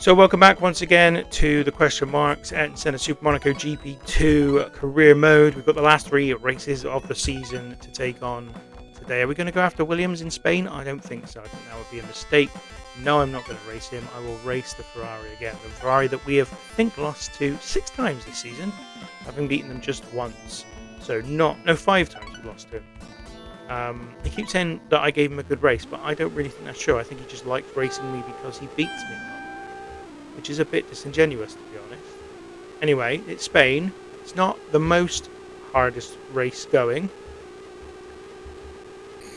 So welcome back once again to the question marks Ayrton Senna Super Monaco GP2 career mode. We've got the last three races of the season to take on today. Are we going to go after Williams in Spain? I don't think so. I think that would be a mistake. No, I'm not going to race him. I will race the Ferrari again. The Ferrari that we have, I think, lost to 6 times this season, having beaten them just once. So 5 times we've lost to him. He keeps saying that I gave him a good race, but I don't really think that's true. I think he just likes racing me because he beats me, which is a bit disingenuous, to be honest. Anyway, it's Spain. It's not the most hardest race going.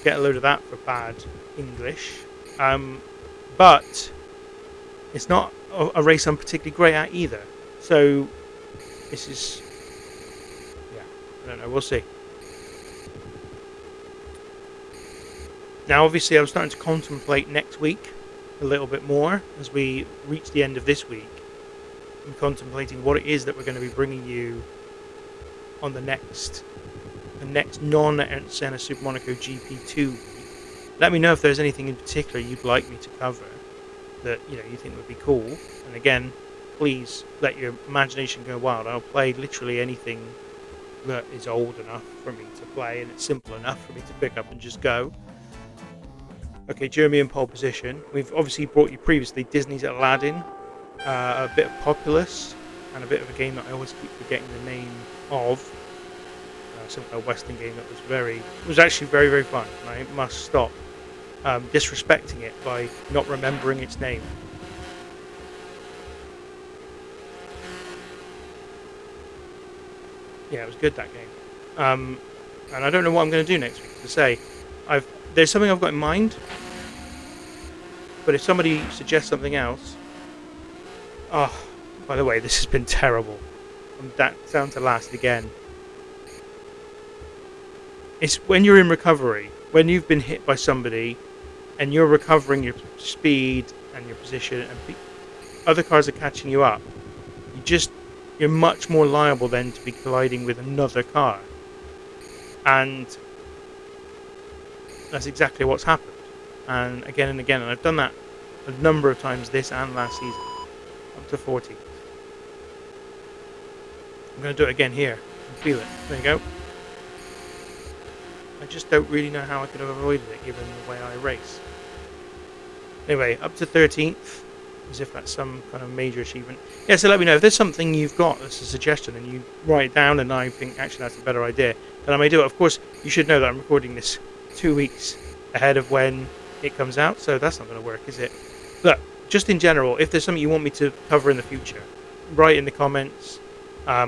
Get a load of that for bad English. But it's not a race I'm particularly great at either. So this is, I don't know, we'll see. Now, obviously, I was starting to contemplate next week a little bit more as we reach the end of this week. I'm contemplating what it is that we're going to be bringing you on the next non-Ayrton Senna Super Monaco GP2 week. Let me know if there's anything in particular you'd like me to cover that you think would be cool. And again, please let your imagination go wild. I'll play literally anything that is old enough for me to play and it's simple enough for me to pick up and just go. Okay, Jeremy in pole position. We've obviously brought you previously Disney's Aladdin, a bit of Populous, and a bit of a game that I always keep forgetting the name of. A Western game that was actually very, very fun, and I must stop disrespecting it by not remembering its name. Yeah, it was good, that game. And I don't know what I'm going to do next week. To say, there's something I've got in mind, but if somebody suggests something else, by the way, this has been terrible. I'm down to last again. It's when you're in recovery, when you've been hit by somebody, and you're recovering your speed and your position, and other cars are catching you up. You're much more liable then to be colliding with another car, and that's exactly what's happened. And again, and I've done that a number of times this and last season, up to 40. I'm going to do it again here. And feel it. There you go. I just don't really know how I could have avoided it given the way I race. Anyway, up to 13th, as if that's some kind of major achievement. Yeah, so let me know if there's something you've got that's a suggestion and you write it down and I think actually that's a better idea, then I may do it. Of course, you should know that I'm recording this 2 weeks ahead of when it comes out, so that's not going to work, is it? Look, just in general, if there's something you want me to cover in the future, write in the comments. I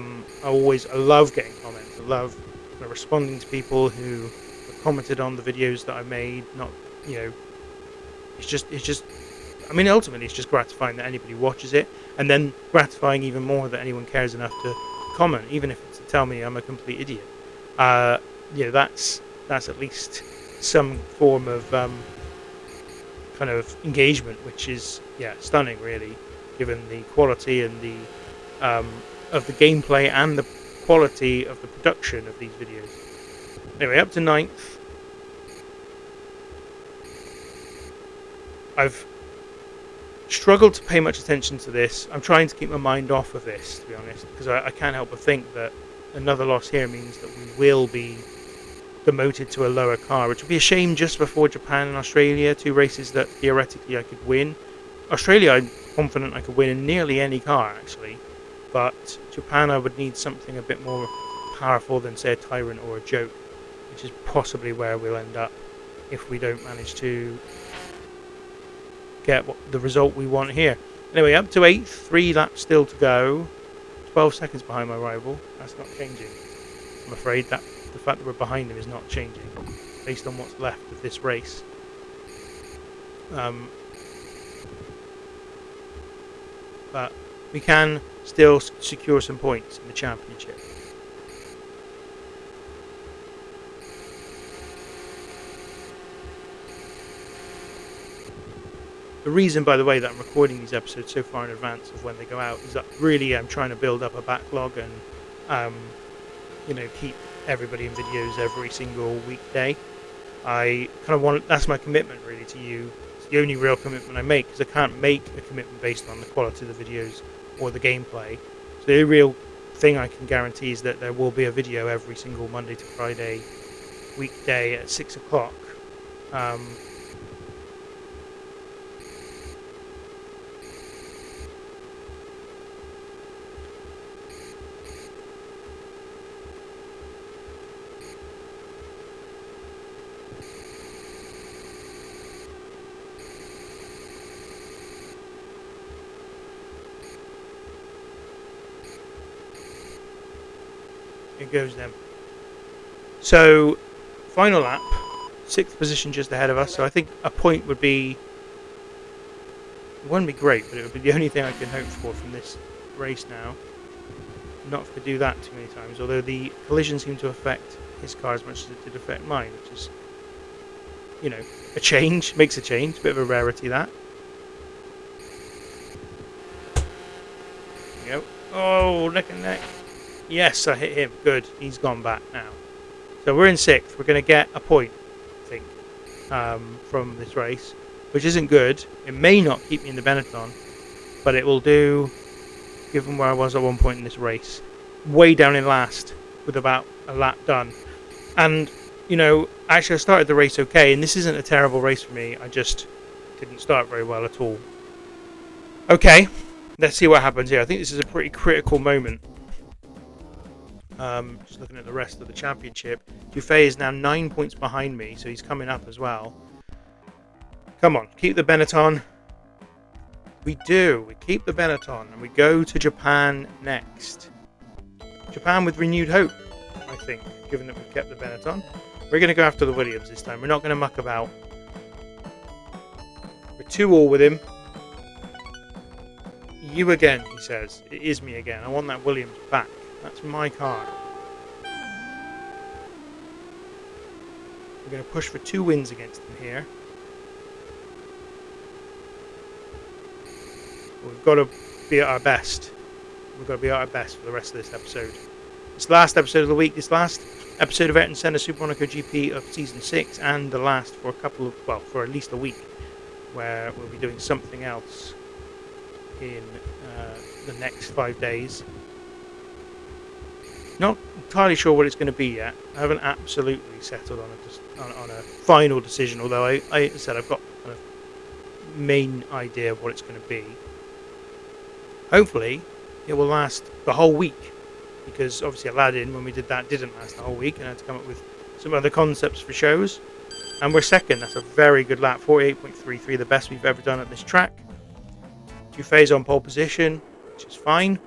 love getting comments. I love responding to people who have commented on the videos that I made. It's just ultimately it's just gratifying that anybody watches it, and then gratifying even more that anyone cares enough to comment, even if it's to tell me I'm a complete idiot. That's at least some form of kind of engagement, which is stunning, really, given the quality and the of the gameplay and the quality of the production of these videos. Anyway, up to 9th. I've struggled to pay much attention to this. I'm trying to keep my mind off of this, to be honest, because I can't help but think that another loss here means that we will be demoted to a lower car, which would be a shame just before Japan and Australia, 2 races that theoretically I could win. Australia, I'm confident I could win in nearly any car, actually, but Japan I would need something a bit more powerful than, say, a Tyrant or a Joke, which is possibly where we'll end up if we don't manage to get the result we want here. Anyway, up to 8th, 3 laps still to go, 12 seconds behind my rival. That's not changing. I'm afraid that the fact that we're behind him is not changing based on what's left of this race. But we can still secure some points in the championship. The reason, by the way, that I'm recording these episodes so far in advance of when they go out is that really I'm trying to build up a backlog and keep everybody in videos every single weekday. I kind of want, that's my commitment really to you, the only real commitment I make, because I can't make a commitment based on the quality of the videos or the gameplay. So the real thing I can guarantee is that there will be a video every single Monday to Friday weekday at 6 o'clock. It goes then. So, final lap, 6th position just ahead of us. So I think a point would be, it wouldn't be great, but it would be the only thing I can hope for from this race now. Not to do that too many times, although the collision seemed to affect his car as much as it did affect mine, which is, you know, a change, makes a change, bit of a rarity that. There we go. Oh, neck and neck. Yes, I hit him. Good. He's gone back now. So we're in 6th. We're going to get a point, I think, from this race, which isn't good. It may not keep me in the Benetton, but it will do, given where I was at one point in this race. Way down in last, with about a lap done. And, you know, actually I started the race okay, and this isn't a terrible race for me. I just didn't start very well at all. Okay, let's see what happens here. I think this is a pretty critical moment. Just looking at the rest of the championship, Dufay is now 9 points behind me, so he's coming up as well. Come on, keep the Benetton. We do. We keep the Benetton, and we go to Japan next. Japan with renewed hope, I think, given that we've kept the Benetton. We're going to go after the Williams this time. We're not going to muck about. We're 2-2 with him. You again, he says. It is me again. I want that Williams back. That's my car. We're going to push for 2 wins against him here. We've got to be at our best. We've got to be at our best for the rest of this episode. This last episode of the week, this last episode of Ayrton Senna Super Monaco GP of Season 6, and the last for a couple of, well, for at least a week, where we'll be doing something else in the next 5 days. Not entirely sure what it's going to be yet. I haven't absolutely settled on a final decision, although I said I've got kind of main idea of what it's going to be. Hopefully, it will last the whole week, because obviously Aladdin, when we did that, didn't last the whole week, and I had to come up with some other concepts for shows. And we're 2nd. That's a very good lap. 48.33, the best we've ever done at this track. Dufay's on pole position, which is fine.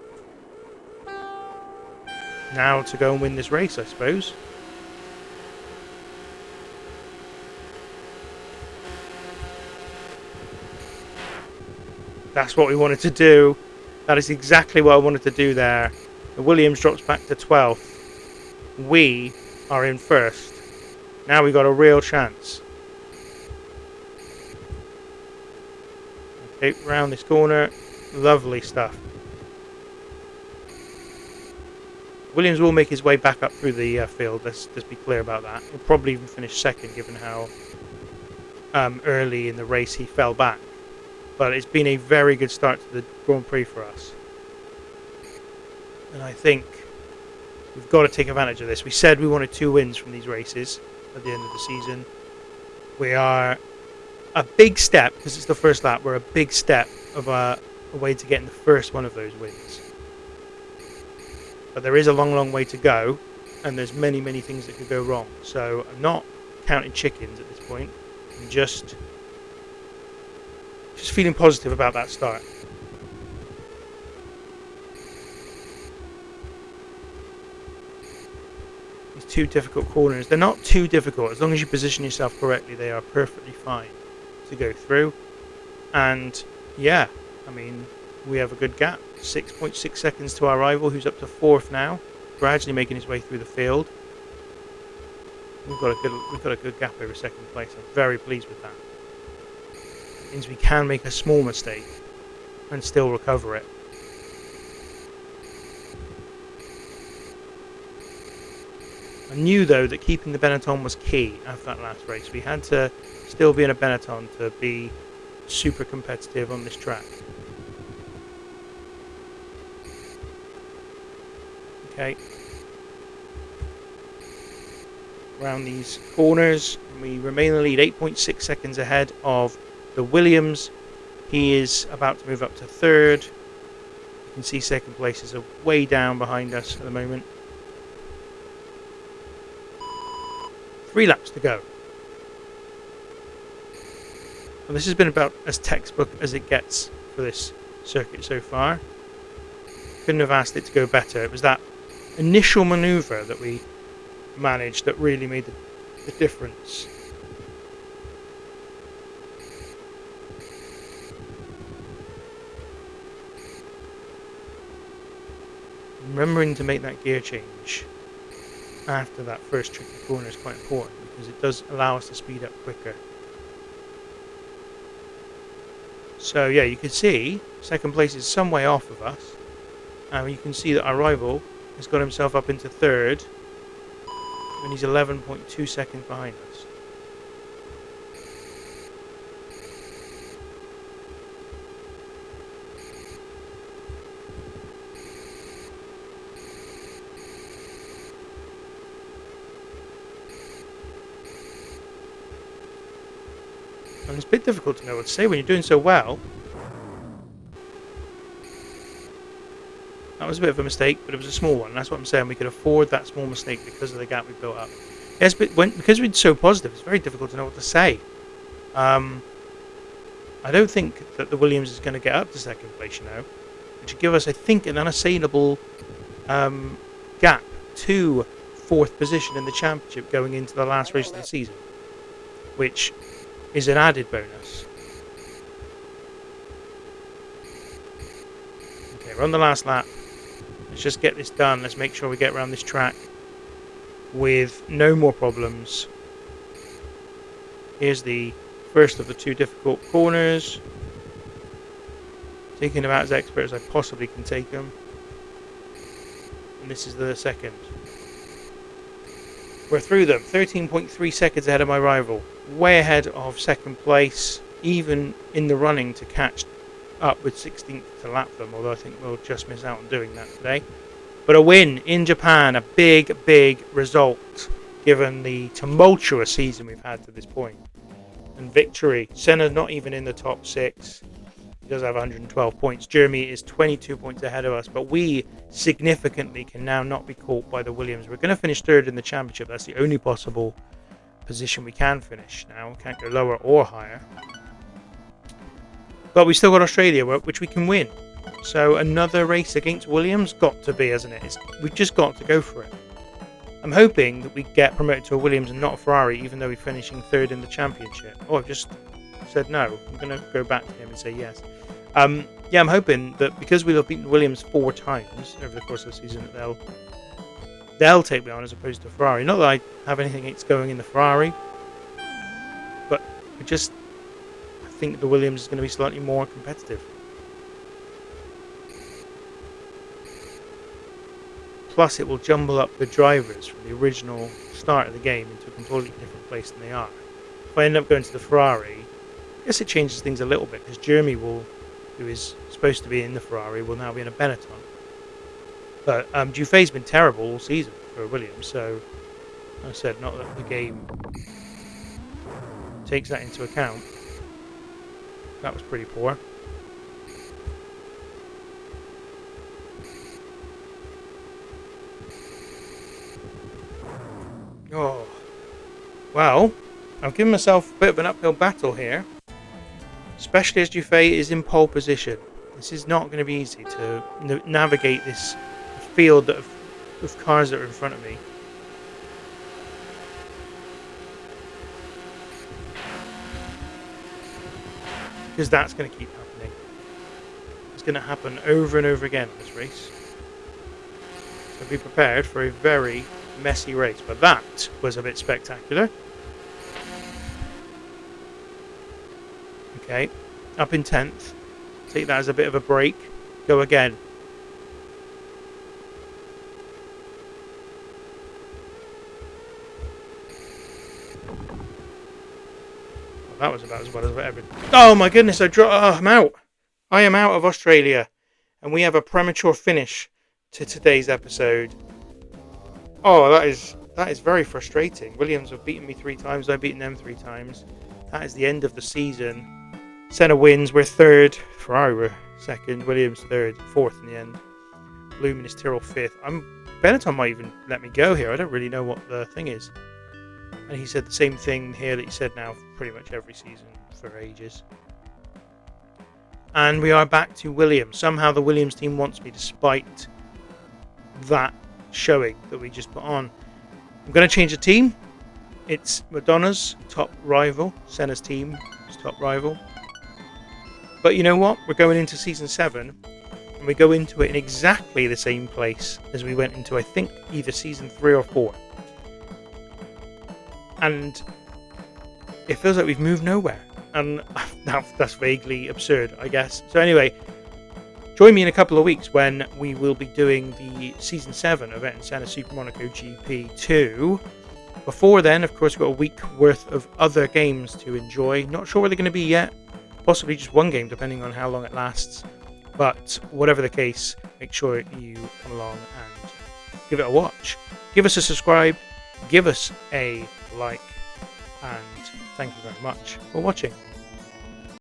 Now to go and win this race, I suppose. That's what we wanted to do. That is exactly what I wanted to do there. The Williams drops back to 12th. We are in 1st. Now we've got a real chance. Okay, round this corner. Lovely stuff. Williams will make his way back up through the field. Let's just be clear about that. He'll probably even finish 2nd, given how early in the race he fell back. But it's been a very good start to the Grand Prix for us. And I think we've got to take advantage of this. We said we wanted 2 wins from these races at the end of the season. We are a big step, because it's the first lap, we're a big step of a way to getting the first one of those wins. But there is a long, long way to go, and there's many, many things that could go wrong. So I'm not counting chickens at this point. I'm just feeling positive about that start. These 2 difficult corners, they're not too difficult. As long as you position yourself correctly, they are perfectly fine to go through. And yeah, I mean, we have a good gap. 6.6 seconds to our rival, who's up to 4th now, gradually making his way through the field. We've got a good gap over 2nd place. I'm very pleased with that. It means we can make a small mistake and still recover it. I knew though that keeping the Benetton was key after that last race. We had to still be in a Benetton to be super competitive on this track. Okay. Around these corners, we remain in the lead, 8.6 seconds ahead of the Williams. He is about to move up to third. You can see second places are way down behind us at the moment. 3 laps to go. And this has been about as textbook as it gets for this circuit so far. Couldn't have asked it to go better. It was that initial manoeuvre that we managed that really made the difference. Remembering to make that gear change after that first tricky corner is quite important because it does allow us to speed up quicker. So yeah, you can see second place is some way off of us. You can see that our rival has got himself up into third and he's 11.2 seconds behind us. And it's a bit difficult to know what to say when you're doing so well. That was a bit of a mistake, but it was a small one. That's what I'm saying. We could afford that small mistake because of the gap we built up. Yes, but because we're so positive, it's very difficult to know what to say. I don't think that the Williams is going to get up to second place, you know, which would give us, I think, an unassailable gap to fourth position in the championship going into the last race of the season, which is an added bonus. Okay, we're on the last lap. Let's just get this done. Let's make sure we get around this track with no more problems. Here's the first of the 2 difficult corners. Taking them out as expert as I possibly can take them. And this is the second. We're through them. 13.3 seconds ahead of my rival. Way ahead of second place. Even in the running to catch up with 16th to lap them, although I think we'll just miss out on doing that today. But a win in Japan, a big, big result given the tumultuous season we've had to this point. And victory. Senna not even in the top 6. He does have 112 points. Jeremy is 22 points ahead of us, but we significantly can now not be caught by the Williams. We're going to finish third in the championship. That's the only possible position we can finish now. We can't go lower or higher. But we still got Australia, which we can win. So another race against Williams got to be, hasn't it? We've just got to go for it. I'm hoping that we get promoted to a Williams and not a Ferrari, even though we're finishing third in the championship. Oh, I've just said no. I'm going to go back to him and say yes. Yeah, I'm hoping that because we'll have beaten Williams 4 times over the course of the season, that they'll take me on as opposed to Ferrari. Not that I have anything against going in the Ferrari, but I think the Williams is going to be slightly more competitive. Plus, it will jumble up the drivers from the original start of the game into a completely different place than they are. If I end up going to the Ferrari, I guess it changes things a little bit because Jeremy who is supposed to be in the Ferrari, will now be in a Benetton. But Dufay's been terrible all season for Williams, so like I said, not that the game takes that into account. That was pretty poor. Oh, well, I've given myself a bit of an uphill battle here, especially as Dufay is in pole position. This is not going to be easy to navigate this field of cars that are in front of me. Because that's going to keep happening. It's going to happen over and over again in this race. So be prepared for a very messy race. But that was a bit spectacular. Okay, up in 10th. Take that as a bit of a break. Go again. that was about as well as ever. Oh my goodness! I'm out. I am out of Australia, and we have a premature finish to today's episode. Oh, that is very frustrating. Williams have beaten me 3 times. I've beaten them 3 times. That is the end of the season. Senna wins. We're third. Ferrari were second. Williams third. Fourth in the end. Luminous Tyrrell fifth. Benetton might even let me go here. I don't really know what the thing is. And he said the same thing here that he said now pretty much every season for ages. And we are back to Williams. Somehow the Williams team wants me despite that showing that we just put on. I'm going to change the team. It's Madonna's top rival. Senna's team is top rival. But you know what? We're going into Season 7. And we go into it in exactly the same place as we went into, I think, either Season 3 or 4. And it feels like we've moved nowhere. And now that's vaguely absurd, I guess. So anyway, join me in a couple of weeks when we will be doing the Season 7 of Ayrton Senna Super Monaco GP2. Before then, of course, we've got a week worth of other games to enjoy. Not sure where they're going to be yet. Possibly just one game, depending on how long it lasts. But whatever the case, make sure you come along and give it a watch. Give us a subscribe. Give us a like. And thank you very much for watching.